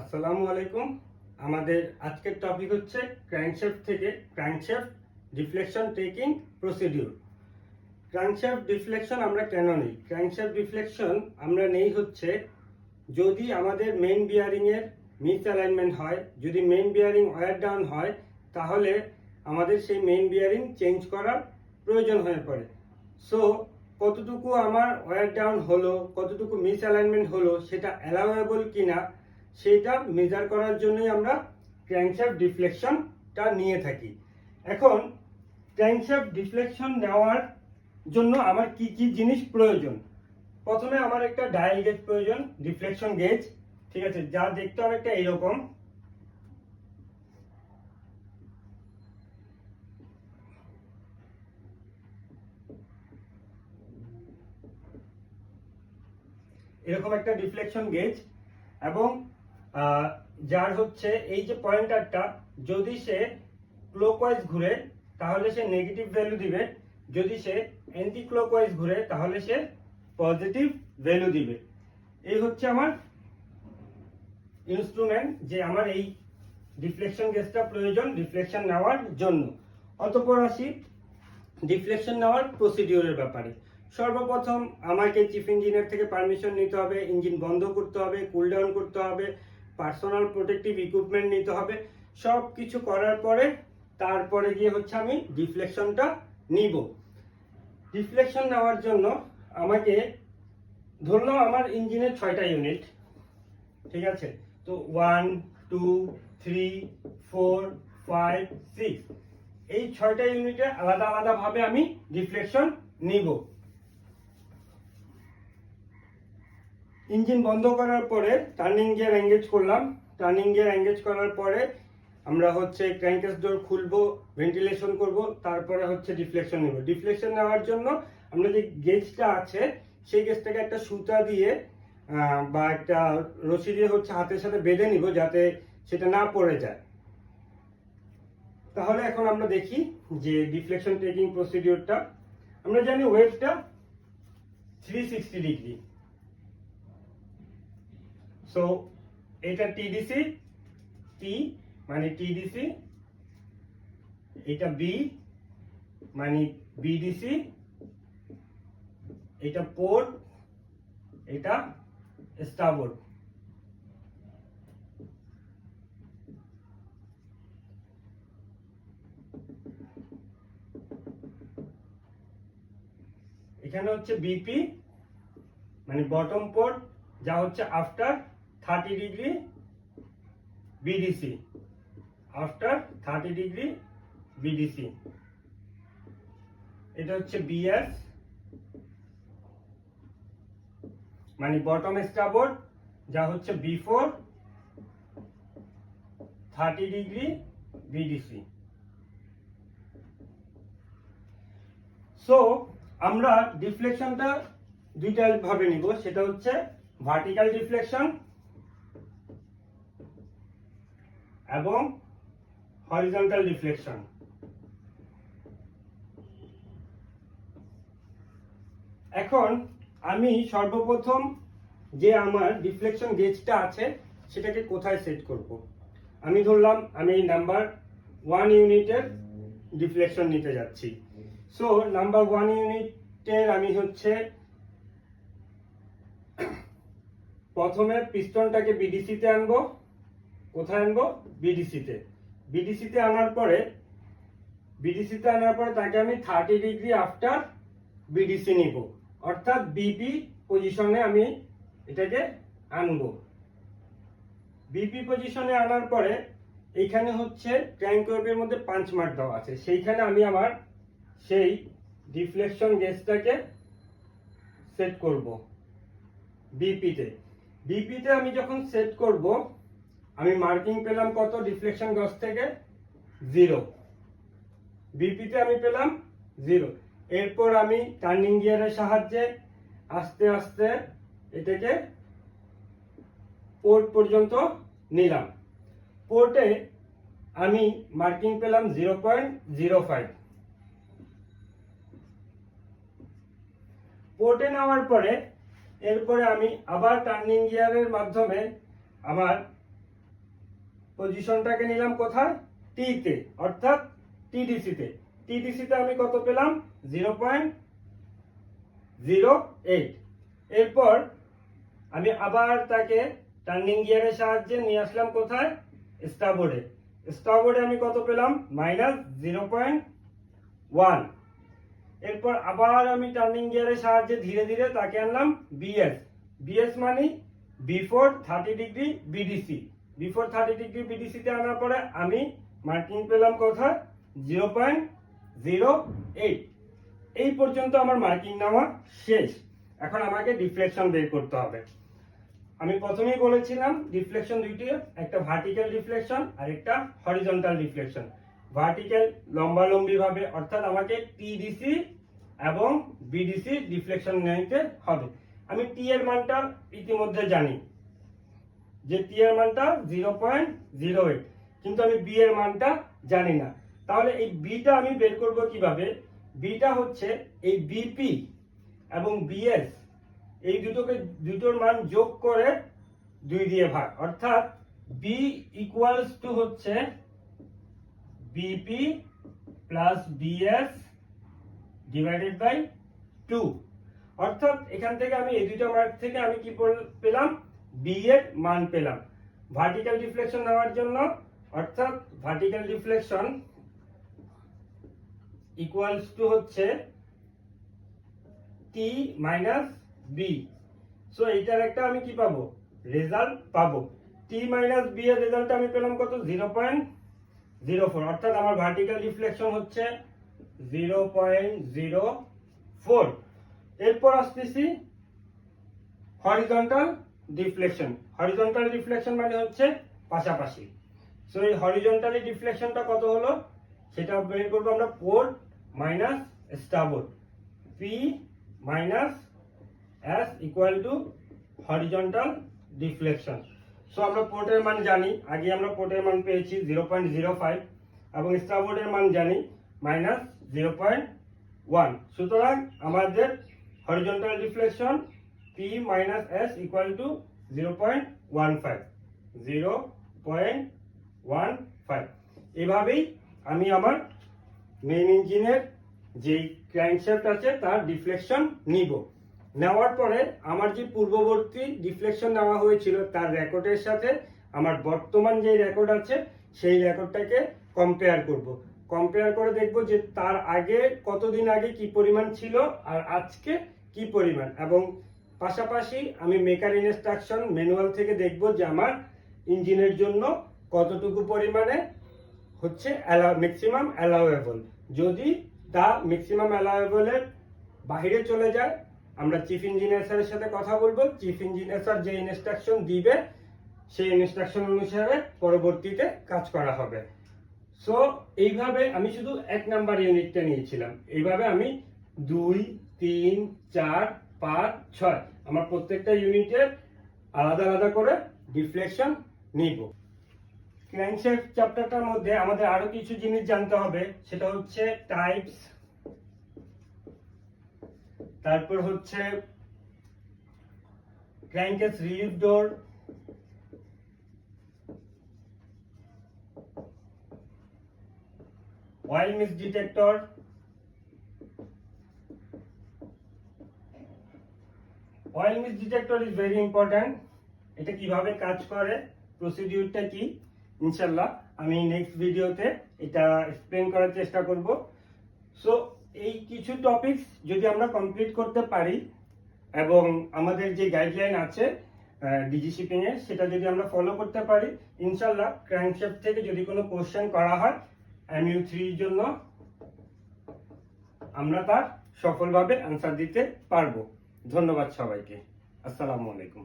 আসসালামু আলাইকুম। আমাদের আজকের টপিক হচ্ছে ক্র্যাঙ্কশ্যাফট থেকে crankshaft deflection taking procedure. Crankshaft deflection আমরা কেন নেই? ক্র্যাঙ্কশ্যাফট ডিফ্লেকশন আমরা নেই হচ্ছে যদি আমাদের মেইন বিয়ারিংয়ের মিস অ্যালাইনমেন্ট হয়, যদি মেইন বিয়ারিং ওয়্যার ডাউন হয়, তাহলে আমাদের সেই মেইন বিয়ারিং চেঞ্জ করার প্রয়োজন হয়ে পড়ে। সো কতটুকু আমার ওয়্যার ডাউন হলো, কতটুকু মিস অ্যালাইনমেন্ট হলো, সেটা অ্যালাউয়েবল কিনা সেটা মেজার করার জন্যই আমরা ক্র্যাঙ্কশ্যাফট ডিফ্লেকশনটা নিয়ে থাকি। এখন ক্র্যাঙ্কশ্যাফট ডিফ্লেকশন নেওয়ার জন্য আমার কি কি জিনিস প্রয়োজন? প্রথমে আমার একটা ডায়াল গেজ প্রয়োজন, ডিফ্লেকশন গেজ, ঠিক আছে, যা দেখতে অনেকটা এইরকম। এরকম একটা ডিফ্লেকশন গেজ, এবং যার হচ্ছে এই যে পয়েন্টারটা, যদি সে ক্লকওয়াইজ ঘুরে তাহলে সে নেগেটিভ ভ্যালু দিবে, যদি সে অ্যান্টি ক্লকওয়াইজ ঘুরে তাহলে সে পজিটিভ ভ্যালু দিবে। এই হচ্ছে আমার ইনস্ট্রুমেন্ট, যে আমার এই ডিফ্লেকশন গেজটা প্রয়োজন ডিফ্লেকশন নেওয়ার জন্য। অতঃপর আসি ডিফ্লেকশন নেওয়ার প্রসিডিউরের ব্যাপারে। সর্বপ্রথম আমাকে চিফ ইঞ্জিনিয়ার থেকে পারমিশন নিতে হবে, ইঞ্জিন বন্ধ করতে হবে, কুল ডাউন করতে হবে, পার্সোনাল প্রোটেক্টিভ ইকুইপমেন্ট নিতে হবে। সব কিছু করার পরে তারপরে গিয়ে হচ্ছে আমি ডিফ্লেকশনটা নিব। ডিফ্লেকশন নেওয়ার জন্য আমাকে ধরলাম আমার ইঞ্জিনের 6টা ইউনিট, ঠিক আছে, তো 1 2 3 4 5 6, এই 6টা ইউনিটে আলাদা আলাদা ভাবে আমি ডিফ্লেকশন নিব। ইঞ্জিন বন্ধ করার পরে টার্নিং গিয়ার এঙ্গেজ করলাম। টার্নিং গিয়ার এঙ্গেজ করার পরে আমরা হচ্ছে ক্র্যাঙ্কেস ডোর খুলবো, ভেন্টিলেশন করব, তারপরে হচ্ছে ডিফ্লেকশন নেব। ডিফ্লেকশন নেওয়ার জন্য আমরা যে গেজটা আছে সেই গেজটাকে একটা সুতা দিয়ে বা একটা রশি দিয়ে হচ্ছে হাতের সাথে বেঁধে নিব, যাতে সেটা না পড়ে যায়। তাহলে এখন আমরা দেখি যে ডিফ্লেকশন টেকিং প্রসিডিউরটা। আমরা জানি ওয়েভটা 360 ডিগ্রি। সো এটা টিডিসি, টি মানে টিডিসি, এটা বি মানে বিডিসি, এটা পোর্ট, এটা স্টারবোর্ড। এখানে হচ্ছে বিপি মানে বটম পোর্ট, যা হচ্ছে after 30 degree, BDC after 30 degree BDC. এটা হচ্ছে বিএস মানে বটম স্টারবোর্ড, যা হচ্ছে বিফোর 30 ডিগ্রি বিডিসি। সো আমরা ডিফ্লেকশনটা দুইটা ভাবে নিব, সেটা হচ্ছে ভার্টিক্যাল ডিফ্লেকশন এবং হরিজন্টাল ডিফ্লেকশন। এখন আমি সর্বপ্রথম যে আমার ডিফ্লেকশন গেজটা আছে সেটাকে কোথায় সেট করব? আমি ধরলাম আমি নাম্বার 1 ইউনিটের ডিফ্লেকশন নিতে যাচ্ছি। সো নাম্বার 1 ইউনিটের আমি হচ্ছে প্রথমে পিস্টনটাকে বিডিসিতে আনবো। কোথায় আনবো? বিডিসিতে। বিডিসিতে আনার পরে তাকে আমি 30 ডিগ্রি আফটার বিডিসি নিব, অর্থাৎ বিপি পজিশনে আমি এটাকে আনবো। বিপি পজিশনে আনার পরে এইখানে হচ্ছে ক্র্যাঙ্ক ওয়েভের মধ্যে পাঞ্চ মার্ক দেওয়া আছে, সেইখানে আমি আমার সেই ডিফ্লেকশন গেজটাকে সেট করব বিপিতে। বিপিতে আমি যখন সেট করব, আমি মার্কিং পেলাম কত? ডিফ্লেকশন গজ থেকে 0। বিপিতে আমি পেলাম 0। এরপর আমি টার্নিং গিয়ারের সাহায্যে আস্তে আস্তে এটাকে পোর্ট পর্যন্ত নিলাম। পোর্টে আমি মার্কিং পেলাম 0.05। পোর্টে নেওয়ার পরে এরপরে আমি আবার টার্নিং গিয়ারের মাধ্যমে আমার পজিশনটাকে নিলাম কোথায়, টি তে, অর্থাৎ টিডিসি তে। টিডিসি তে আমি কত পেলাম, 0.08। এরপর আমি আবার তাকে টার্নিং গিয়ারের সাহায্যে নিয়ে আসলাম কোথায়, স্টারবোর্ডে। স্টারবোর্ডে আমি কত পেলাম, -0.1। এরপর আবার আমি টার্নিং গিয়ারের সাহায্যে ধীরে ধীরে তাকে আনলাম বিএস। বিএস মানে before 30 degree BDC. Before 30 degree BDC তে আনার পরে আমি মার্কিং পেলাম কোথায়, 0.08। এই পর্যন্ত আমার মার্কিং নেওয়া শেষ। এখন আমাকে ডিফ্লেকশন বের করতে হবে। আমি প্রথমেই বলেছিলাম ডিফ্লেকশন দুইটি, একটা ভার্টিক্যাল ডিফ্লেকশন আর একটা হরিজন্টাল ডিফ্লেকশন। ভার্টিক্যাল লম্বালম্বি ভাবে, অর্থাৎ আমাকে টিডিসি এবং বিডিসি ডিফ্লেকশন নিতে হবে। আমি টি এর মানটা ইতিমধ্যে জানি যে টি এর মানটা 0.08, কিন্তু আমি বি এর মানটা জানি না। তাহলে এই বিটা আমি বের করব কিভাবে? বিটা হচ্ছে এই বিপি এবং বিএস, এই দুটোর মান যোগ করে 2 দিয়ে ভাগ, অর্থাৎ বি ইকুয়ালস টু হচ্ছে BP plus BS divided by 2। অর্থাৎ এখান থেকে আমি এই দুটো মার্ক থেকে আমি কি পেলাম, বি এর মান পেলাম। ভার্টিক্যাল ডিফ্লেকশন নেওয়ার জন্য, অর্থাৎ ভার্টিক্যাল ডিফ্লেকশন ইকুয়ালস টু হচ্ছে টি মাইনাস বি। সো এইটার একটা আমি কি পাবো, রেজাল্ট পাবো। টি মাইনাস বি এর রেজাল্ট আমি পেলাম কত, 0.04। অর্থাৎ আমার ভার্টিক্যাল ডিফ্লেকশন হচ্ছে 0.04। এরপর আসতেছি হরিজন্টাল ডিফ্লেকশন। হরিজন্টাল ডিফ্লেকশন মানে হচ্ছে পাশাপাশি। সো এই হরিজন্টালি ডিফ্লেকশনটা কত হলো, সেটা বের করবো আমরা port minus starboard, P minus S equal to horizontal deflection. So আমরা পোর্টের মান জানি, আগে আমরা পোর্টের মান পেয়েছি 0.05 এবং স্টারবোর্ডের মান জানি -0.1। সুতরাং আমাদের horizontal deflection P minus S equal to 0.15। এভাবেই আমি আমার মেইন ইঞ্জিনের যে ক্র্যাঙ্কশ্যাফট আছে তার ডিফ্লেকশন নিব। নেওয়ার পরে আমার যে পূর্ববর্তী ডিফ্লেকশন নেওয়া হয়েছিল তার রেকর্ডের সাথে আমার বর্তমান যে রেকর্ড আছে সেই রেকর্ডটাকে কম্পেয়ার করব। কম্পেয়ার করে দেখব যে তার আগে কতদিন আগে কি পরিমাণ ছিল আর আজকে কি পরিমাণ, এবং পাশাপাশি আমি মেকার ইনস্ট্রাকশন ম্যানুয়াল থেকে দেখব যে আমার ইঞ্জিনের জন্য কতটুকু পরিমাণে হচ্ছে ম্যাক্সিমাম অ্যালাউয়েবল। যদি তা ম্যাক্সিমাম অ্যালাউয়েবলের বাইরে চলে যায়, আমরা চিফ ইঞ্জিনিয়ার স্যারের সাথে কথা বলবো। চিফ ইঞ্জিনিয়ার স্যার যে ইনস্ট্রাকশন দিবে সেই ইনস্ট্রাকশন অনুসারে পরবর্তীতে কাজ করা হবে। সো এইভাবে আমি শুধু 1 নাম্বার ইউনিটটা নিয়েছিলাম। এইভাবে আমি 2, 3, 4, 5, 6 আমার প্রত্যেকটা ইউনিটের আলাদা আলাদা করে ডিফ্লেকশন নিব। ক্র্যাঙ্কশ্যাফট চ্যাপ্টারটার মধ্যে আমাদের আরো কিছু জিনিস জানতে হবে, সেটা হচ্ছে টাইপস, তারপর হচ্ছে ক্র্যাঙ্কেস relief door, oil miss detector, oil miss detector is very important. এটা কিভাবে কাজ করে, প্রসিডিউরটা কি, ইনশাল্লাহ আমি নেক্সট ভিডিওতে এটা এক্সপ্লেন করার চেষ্টা করব। সো এই কিছু টপিকস যদি আমরা কমপ্লিট করতে পারি এবং আমাদের যে গাইডলাইন আছে ডিজি শিপিং এর সেটা যদি আমরা ফলো করতে পারি, ইনশাল্লাহ ক্র্যাঙ্কশ্যাফট থেকে যদি কোনো কোশ্চেন করা হয় MU3 এর জন্য আমরা তার সফলভাবে অ্যান্সার দিতে পারবো। ধন্যবাদ সবাইকে। আসসালামু আলাইকুম।